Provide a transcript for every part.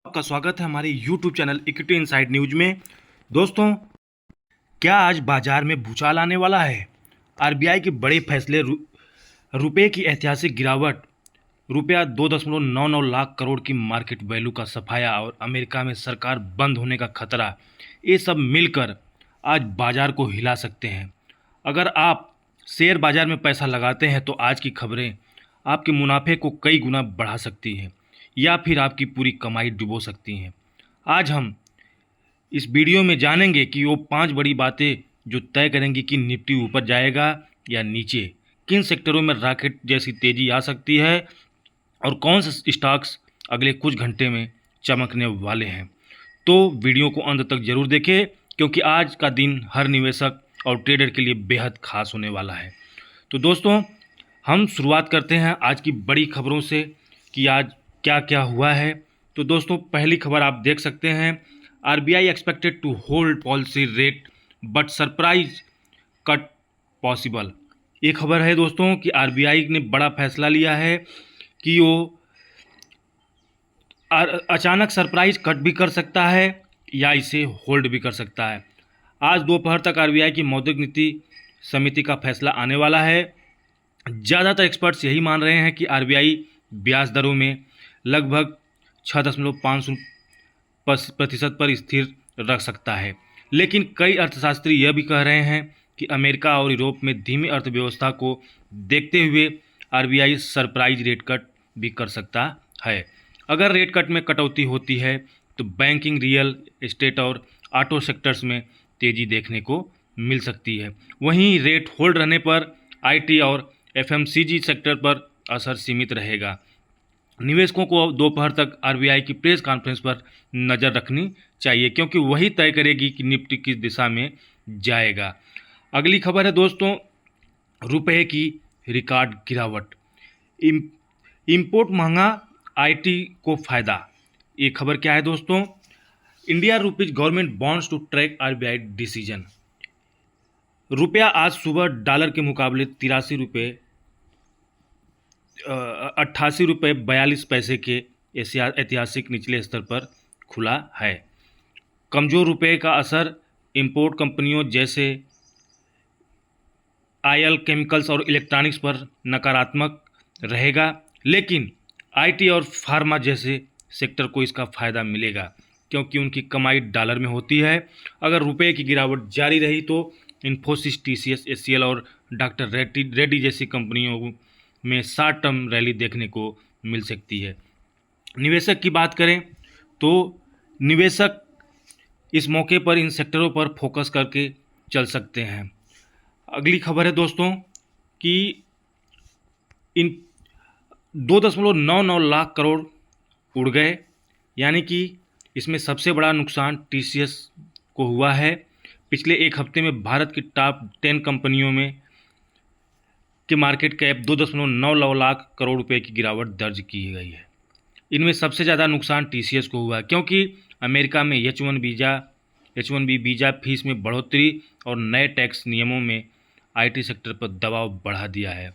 आपका स्वागत है हमारे YouTube channel equity inside news में। दोस्तों, क्या आज बाजार में भूचाल आने वाला है? आरबीआई के बड़े फैसले, रुपए की ऐतिहासिक गिरावट, रुपया 2.99 लाख करोड़ की मार्केट वैल्यू का सफाया और अमेरिका में सरकार बंद होने का खतरा, ये सब मिलकर आज बाजार को हिला सकते हैं। अगर आप शेयर बाजार में पैसा लगाते हैं तो आज की खबरें आपके मुनाफे को कई गुना बढ़ा सकती हैं या फिर आपकी पूरी कमाई डुबो सकती हैं। आज हम इस वीडियो में जानेंगे कि वो 5 बड़ी बातें जो तय करेंगी कि निफ्टी ऊपर जाएगा या नीचे, किन सेक्टरों में रॉकेट जैसी तेजी आ सकती है और कौन से स्टॉक्स अगले कुछ घंटे में चमकने वाले हैं। तो वीडियो को अंत तक जरूर देखें, क्योंकि आज का दिन हर निवेशक और ट्रेडर के लिए बेहद खास होने वाला है। तो दोस्तों, हम शुरुआत करते हैं आज की बड़ी खबरों से कि आज क्या क्या हुआ है। तो दोस्तों, पहली खबर आप देख सकते हैं, RBI expected to hold policy rate but surprise cut possible. ये खबर है दोस्तों कि आरबीआई ने बड़ा फैसला लिया है कि वो अचानक सरप्राइज कट भी कर सकता है या इसे होल्ड भी कर सकता है। आज दोपहर तक आरबीआई की मौद्रिक नीति समिति का फैसला आने वाला है। ज़्यादातर एक्सपर्ट्स यही मान रहे हैं कि आरबीआई ब्याज दरों में लगभग 6.5% पर स्थिर रख सकता है, लेकिन कई अर्थशास्त्री यह भी कह रहे हैं कि अमेरिका और यूरोप में धीमी अर्थव्यवस्था को देखते हुए आरबीआई सरप्राइज रेट कट भी कर सकता है। अगर रेट कट में कटौती होती है तो बैंकिंग, रियल एस्टेट और ऑटो सेक्टर्स में तेजी देखने को मिल सकती है। वहीं रेट होल्ड रहने पर आईटी और एफएमसीजी सेक्टर पर असर सीमित रहेगा। निवेशकों को दोपहर तक आरबीआई की प्रेस कॉन्फ्रेंस पर नज़र रखनी चाहिए, क्योंकि वही तय करेगी कि निफ्टी किस दिशा में जाएगा। अगली खबर है दोस्तों, रुपए की रिकॉर्ड गिरावट, इंपोर्ट महंगा, आईटी को फायदा। ये खबर क्या है दोस्तों? India rupees government bonds to track RBI decision. रुपया आज सुबह डॉलर के मुकाबले 88 रुपये 42 पैसे के ऐतिहासिक निचले स्तर पर खुला है। कमज़ोर रुपये का असर इंपोर्ट कंपनियों जैसे आयल, केमिकल्स और इलेक्ट्रॉनिक्स पर नकारात्मक रहेगा, लेकिन आईटी और फार्मा जैसे सेक्टर को इसका फ़ायदा मिलेगा, क्योंकि उनकी कमाई डॉलर में होती है। अगर रुपये की गिरावट जारी रही तो इन्फोसिस, टीसीएस, एचसीएल और डॉक्टर रेड्डी जैसी कंपनियों में शॉर्ट टर्म रैली देखने को मिल सकती है। निवेशक की बात करें तो निवेशक इस मौके पर इन सेक्टरों पर फोकस करके चल सकते हैं। अगली खबर है दोस्तों कि इन 2.99 लाख करोड़ उड़ गए, यानी कि इसमें सबसे बड़ा नुकसान टीसीएस को हुआ है। पिछले एक हफ्ते में भारत की टॉप 10 कंपनियों में के मार्केट कैप 2.9 लाख करोड़ रुपए की गिरावट दर्ज की गई है। इनमें सबसे ज़्यादा नुकसान टीसीएस को हुआ है, क्योंकि अमेरिका में H1B वीज़ा फीस में बढ़ोतरी और नए टैक्स नियमों में आईटी सेक्टर पर दबाव बढ़ा दिया है।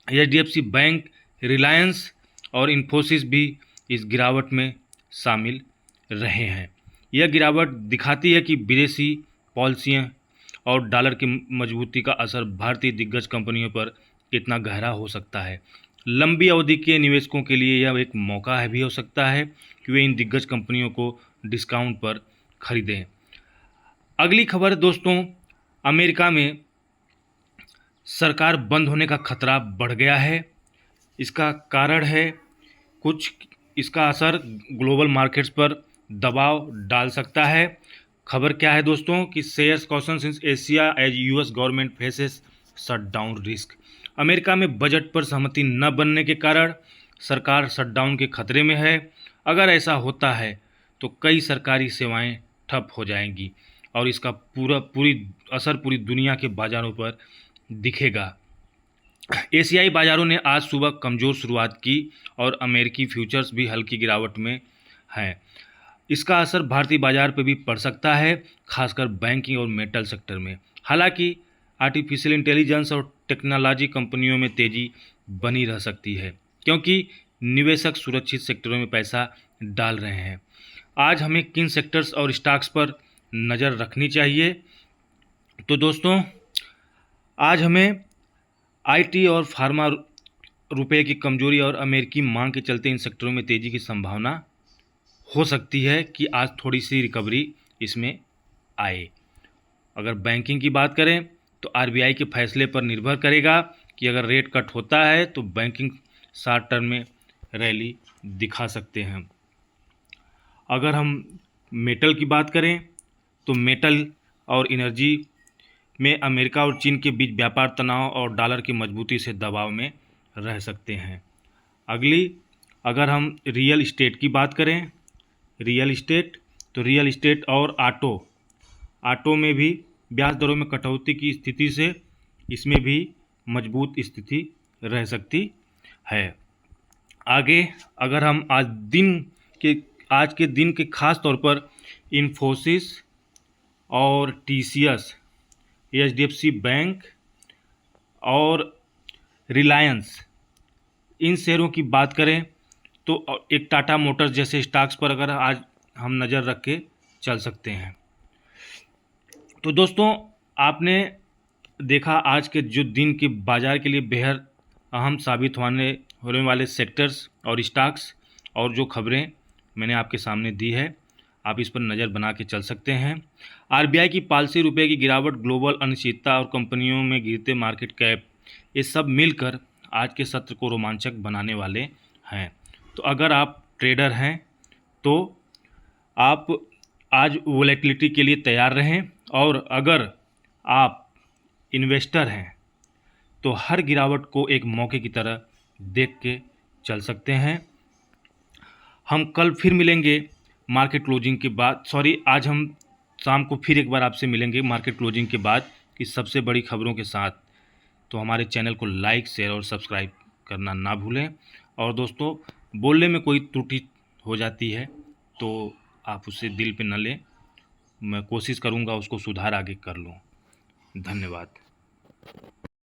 एचडीएफसी बैंक, रिलायंस और इन्फोसिस भी इस गिरावट में शामिल रहे हैं। यह गिरावट दिखाती है कि विदेशी पॉलिसियाँ और डॉलर की मजबूती का असर भारतीय दिग्गज कंपनियों पर कितना गहरा हो सकता है। लंबी अवधि के निवेशकों के लिए यह एक मौका भी हो सकता है कि वे इन दिग्गज कंपनियों को डिस्काउंट पर खरीदें। अगली खबर दोस्तों, अमेरिका में सरकार बंद होने का खतरा बढ़ गया है। इसका कारण है इसका असर ग्लोबल मार्केट्स पर दबाव डाल सकता है। खबर क्या है दोस्तों कि shares caution since Asia as US government faces shutdown risk. America में बजट पर सहमति न बनने के कारण सरकार शटडाउन के खतरे में है। अगर ऐसा होता है तो कई सरकारी सेवाएं ठप हो जाएंगी और इसका पूरी दुनिया के बाज़ारों पर दिखेगा। एशियाई बाज़ारों ने आज सुबह कमज़ोर शुरुआत की और अमेरिकी फ्यूचर्स भी हल्की गिरावट में हैं। इसका असर भारतीय बाजार पर भी पड़ सकता है, खासकर बैंकिंग और मेटल सेक्टर में। हालांकि आर्टिफिशियल इंटेलिजेंस और टेक्नोलॉजी कंपनियों में तेज़ी बनी रह सकती है, क्योंकि निवेशक सुरक्षित सेक्टरों में पैसा डाल रहे हैं। आज हमें किन सेक्टर्स और स्टॉक्स पर नज़र रखनी चाहिए? तो दोस्तों, आज हमें आईटी और फार्मा रुपए की कमजोरी और अमेरिकी मांग के चलते इन सेक्टरों में तेज़ी की संभावना हो सकती है कि आज थोड़ी सी रिकवरी इसमें आए। अगर बैंकिंग की बात करें तो आरबीआई के फैसले पर निर्भर करेगा कि अगर रेट कट होता है तो बैंकिंग शॉर्ट टर्म में रैली दिखा सकते हैं। अगर हम मेटल की बात करें तो मेटल और एनर्जी में अमेरिका और चीन के बीच व्यापार तनाव और डॉलर की मजबूती से दबाव में रह सकते हैं। अगर हम रियल इस्टेट की बात करें, रियल इस्टेट और ऑटो में भी ब्याज दरों में कटौती की स्थिति से इसमें भी मजबूत स्थिति रह सकती है। आगे अगर हम आज के दिन के खास तौर पर इन्फोसिस और टीसीएस, एचडीएफसी बैंक और रिलायंस, इन शेयरों की बात करें तो एक टाटा मोटर्स जैसे स्टॉक्स पर अगर आज हम नज़र रख के चल सकते हैं। तो दोस्तों, आपने देखा आज के जो दिन के बाज़ार के लिए बेहद अहम साबित होने वाले सेक्टर्स और स्टॉक्स और जो खबरें मैंने आपके सामने दी है, आप इस पर नज़र बना के चल सकते हैं। आरबीआई की पॉलिसी, रुपए की गिरावट, ग्लोबल अनिश्चितता और कंपनियों में गिरते मार्केट कैप, ये सब मिलकर आज के सत्र को रोमांचक बनाने वाले हैं। तो अगर आप ट्रेडर हैं तो आप आज वोलेटिलिटी के लिए तैयार रहें, और अगर आप इन्वेस्टर हैं तो हर गिरावट को एक मौके की तरह देख के चल सकते हैं। हम कल फिर मिलेंगे मार्केट क्लोजिंग के बाद, आज हम शाम को फिर एक बार आपसे मिलेंगे मार्केट क्लोजिंग के बाद इस सबसे बड़ी खबरों के साथ। तो हमारे चैनल को लाइक, शेयर और सब्सक्राइब करना ना भूलें। और दोस्तों, बोलने में कोई त्रुटि हो जाती है तो आप उसे दिल पे न लें, मैं कोशिश करूँगा उसको सुधार आगे कर लूँ। धन्यवाद।